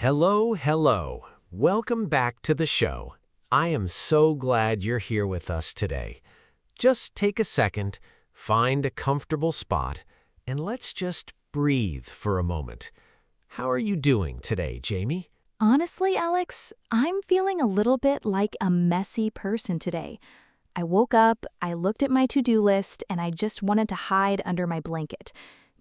Hello. Welcome back to the show. I am so glad you're here with us today. Just take a second, find a comfortable spot, and let's just breathe for a moment. How are you doing today, Jamie? Honestly, Alex, I'm feeling a little bit like a messy person today. I woke up, I looked at my to-do list, and I just wanted to hide under my blanket.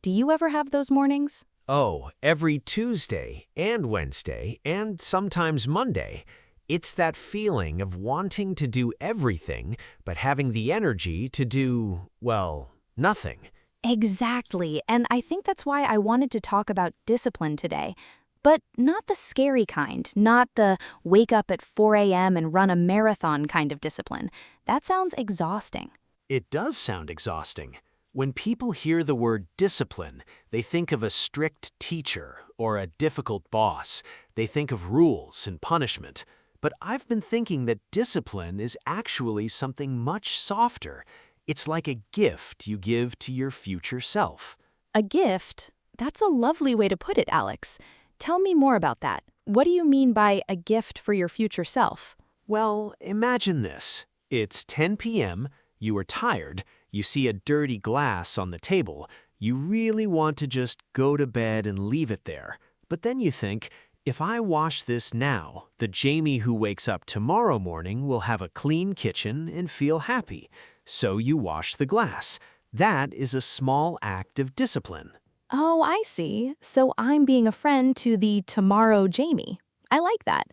Do you ever have those mornings? Oh, every Tuesday and Wednesday and sometimes Monday. It's that feeling of wanting to do everything, but having the energy to do, well, nothing. Exactly, and I think that's why I wanted to talk about discipline today. But not the scary kind, not the wake up at 4 a.m. and run a marathon kind of discipline. That sounds exhausting. It does sound exhausting. When people hear the word discipline, they think of a strict teacher or a difficult boss. They think of rules and punishment. But I've been thinking that discipline is actually something much softer. It's like a gift you give to your future self. A gift? That's a lovely way to put it, Alex. Tell me more about that. What do you mean by a gift for your future self? Well, imagine this. It's 10 p.m., you are tired, you see a dirty glass on the table, you really want to just go to bed and leave it there. But then you think, if I wash this now, the Jamie who wakes up tomorrow morning will have a clean kitchen and feel happy. So you wash the glass. That is a small act of discipline. Oh, I see. So I'm being a friend to the tomorrow Jamie. I like that.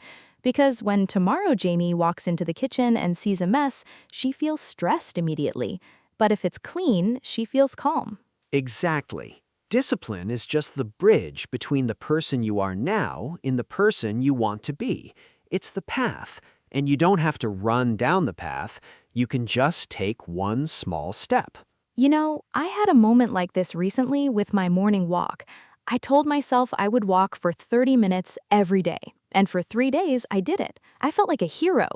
Because when tomorrow Jamie walks into the kitchen and sees a mess, she feels stressed immediately. But if it's clean, she feels calm. Exactly. Discipline is just the bridge between the person you are now and the person you want to be. It's the path, and you don't have to run down the path. You can just take one small step. You know, I had a moment like this recently with my morning walk. I told myself I would walk for 30 minutes every day. And for 3 days, I did it. I felt like a hero.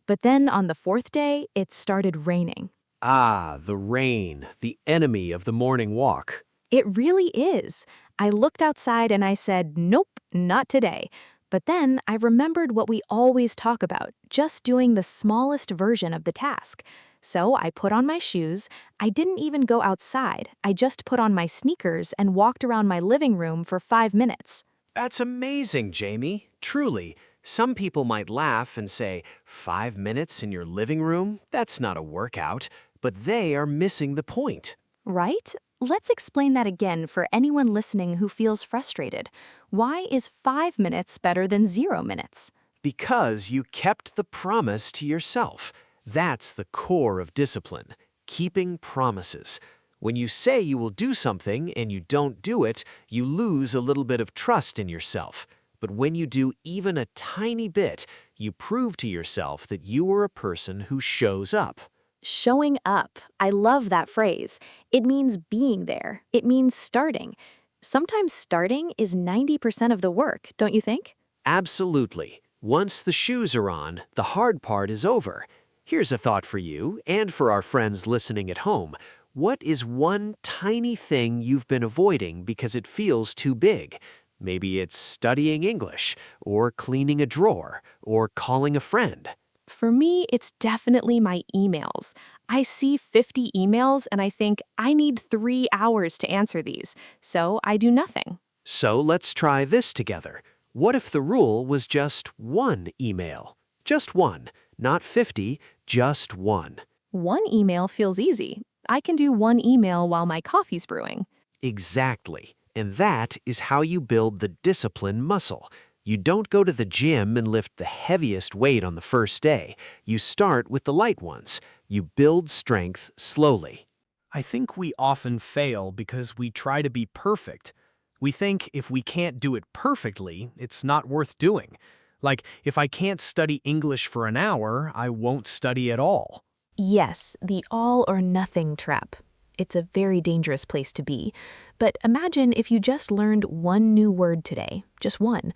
But then on the fourth day, it started raining. Ah, the rain, the enemy of the morning walk. It really is. I looked outside and I said, nope, not today. But then I remembered what we always talk about, just doing the smallest version of the task. So I put on my shoes. I didn't even go outside. I just put on my sneakers and walked around my living room for 5 minutes. That's amazing, Jamie. Truly. Some people might laugh and say, 5 minutes in your living room? That's not a workout. But they are missing the point. Right? Let's explain that again for anyone listening who feels frustrated. Why is 5 minutes better than 0 minutes? Because you kept the promise to yourself. That's the core of discipline, keeping promises. When you say you will do something and you don't do it, you lose a little bit of trust in yourself. But when you do even a tiny bit, you prove to yourself that you are a person who shows up. Showing up. I love that phrase. It means being there. It means starting. Sometimes starting is 90% of the work, don't you think? Absolutely. Once the shoes are on, the hard part is over. Here's a thought for you and for our friends listening at home. What is one tiny thing you've been avoiding because it feels too big? Maybe it's studying English, or cleaning a drawer, or calling a friend. For me, it's definitely my emails. I see 50 emails and I think I need 3 hours to answer these, so I do nothing. So let's try this together. What if the rule was just one email? Just one, not 50, just one. One email feels easy. I can do one email while my coffee's brewing. Exactly. And that is how you build the discipline muscle. You don't go to the gym and lift the heaviest weight on the first day. You start with the light ones. You build strength slowly. I think we often fail because we try to be perfect. We think if we can't do it perfectly, it's not worth doing. Like, if I can't study English for an hour, I won't study at all. Yes, the all or nothing trap. It's a very dangerous place to be. But imagine if you just learned one new word today, just one.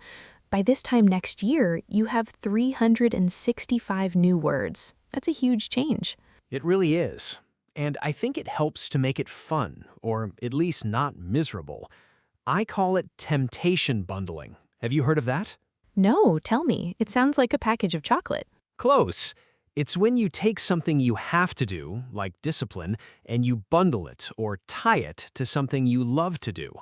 By this time next year, you have 365 new words. That's a huge change. It really is. And I think it helps to make it fun, or at least not miserable. I call it temptation bundling. Have you heard of that? No, tell me. It sounds like a package of chocolate. Close. It's when you take something you have to do, like discipline, and you bundle it or tie it to something you love to do.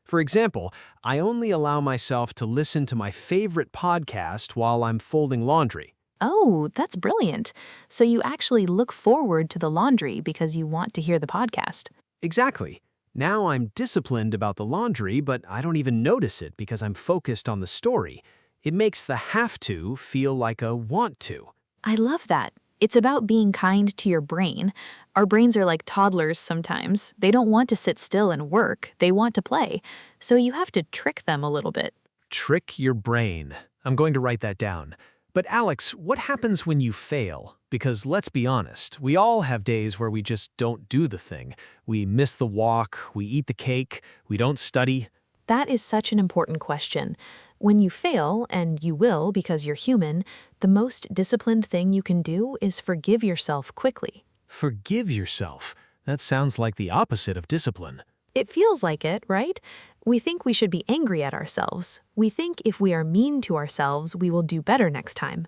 For example, I only allow myself to listen to my favorite podcast while I'm folding laundry. Oh, that's brilliant. So you actually look forward to the laundry because you want to hear the podcast. Exactly. Now I'm disciplined about the laundry, but I don't even notice it because I'm focused on the story. It makes the have to feel like a want to. I love that. It's about being kind to your brain. Our brains are like toddlers sometimes. They don't want to sit still and work, they want to play. So you have to trick them a little bit. Trick your brain. I'm going to write that down. But Alex, what happens when you fail? Because let's be honest, we all have days where we just don't do the thing. We miss the walk, we eat the cake, we don't study. That is such an important question. When you fail, and you will because you're human, the most disciplined thing you can do is forgive yourself quickly. Forgive yourself. That sounds like the opposite of discipline. It feels like it, right? We think we should be angry at ourselves. We think if we are mean to ourselves, we will do better next time.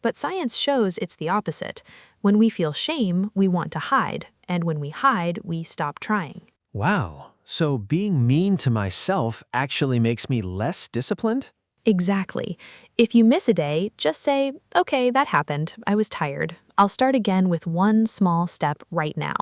But science shows it's the opposite. When we feel shame, we want to hide, and when we hide, we stop trying. Wow, so being mean to myself actually makes me less disciplined? Exactly. If you miss a day, just say, okay, that happened. I was tired. I'll start again with one small step right now.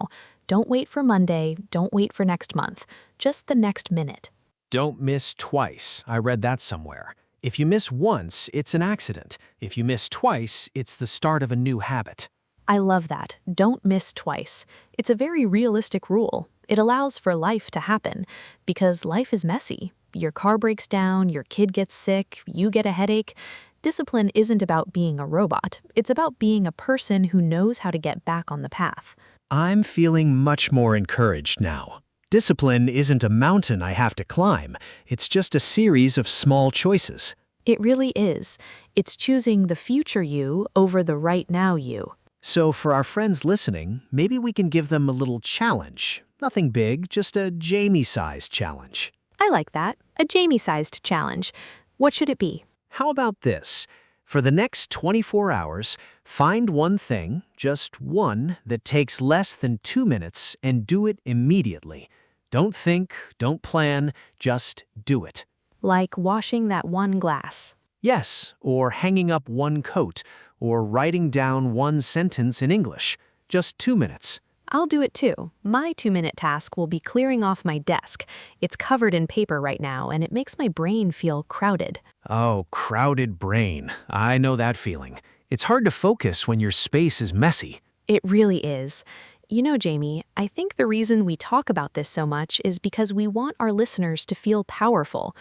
Don't wait for Monday. Don't wait for next month. Just the next minute. Don't miss twice. I read that somewhere. If you miss once, it's an accident. If you miss twice, it's the start of a new habit. I love that. Don't miss twice. It's a very realistic rule. It allows for life to happen because life is messy. Your car breaks down, your kid gets sick, you get a headache. Discipline isn't about being a robot. It's about being a person who knows how to get back on the path. I'm feeling much more encouraged now. Discipline isn't a mountain I have to climb. It's just a series of small choices. It really is. It's choosing the future you over the right now you. So for our friends listening, maybe we can give them a little challenge. Nothing big, just a Jamie-sized challenge. I like that. A Jamie-sized challenge. What should it be? How about this? For the next 24 hours, find one thing, just one, that takes less than 2 minutes and do it immediately. Don't think, don't plan, just do it. Like washing that one glass. Yes, or hanging up one coat, or writing down one sentence in English. Just 2 minutes. I'll do it too. My 2-minute task will be clearing off my desk. It's covered in paper right now, and it makes my brain feel crowded. Oh, crowded brain. I know that feeling. It's hard to focus when your space is messy. It really is. You know, Jamie, I think the reason we talk about this so much is because we want our listeners to feel powerful.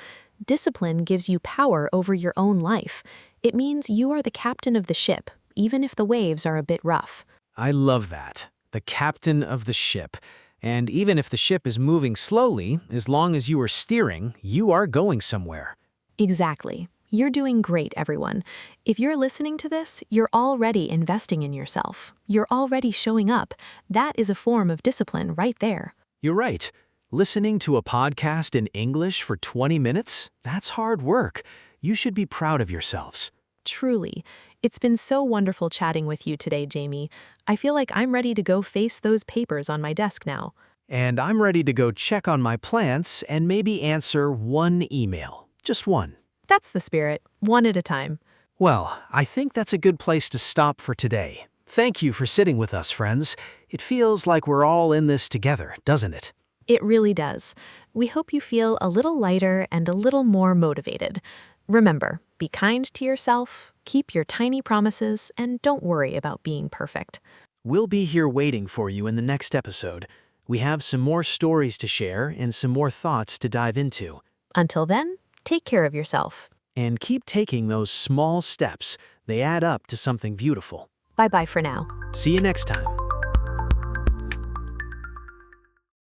Discipline gives you power over your own life. It means you are the captain of the ship, even if the waves are a bit rough. I love that. The captain of the ship. And even if the ship is moving slowly, as long as you are steering, you are going somewhere. Exactly. You're doing great, everyone. If you're listening to this, you're already investing in yourself. You're already showing up. That is a form of discipline right there. You're right. Listening to a podcast in English for 20 minutes? That's hard work. You should be proud of yourselves. Truly. It's been so wonderful chatting with you today, Jamie. I feel like I'm ready to go face those papers on my desk now. And I'm ready to go check on my plants and maybe answer one email. Just one. That's the spirit, one at a time. Well, I think that's a good place to stop for today. Thank you for sitting with us, friends. It feels like we're all in this together, doesn't it? It really does. We hope you feel a little lighter and a little more motivated. Remember, be kind to yourself, keep your tiny promises, and don't worry about being perfect. We'll be here waiting for you in the next episode. We have some more stories to share and some more thoughts to dive into. Until then, take care of yourself. And keep taking those small steps. They add up to something beautiful. Bye-bye for now. See you next time.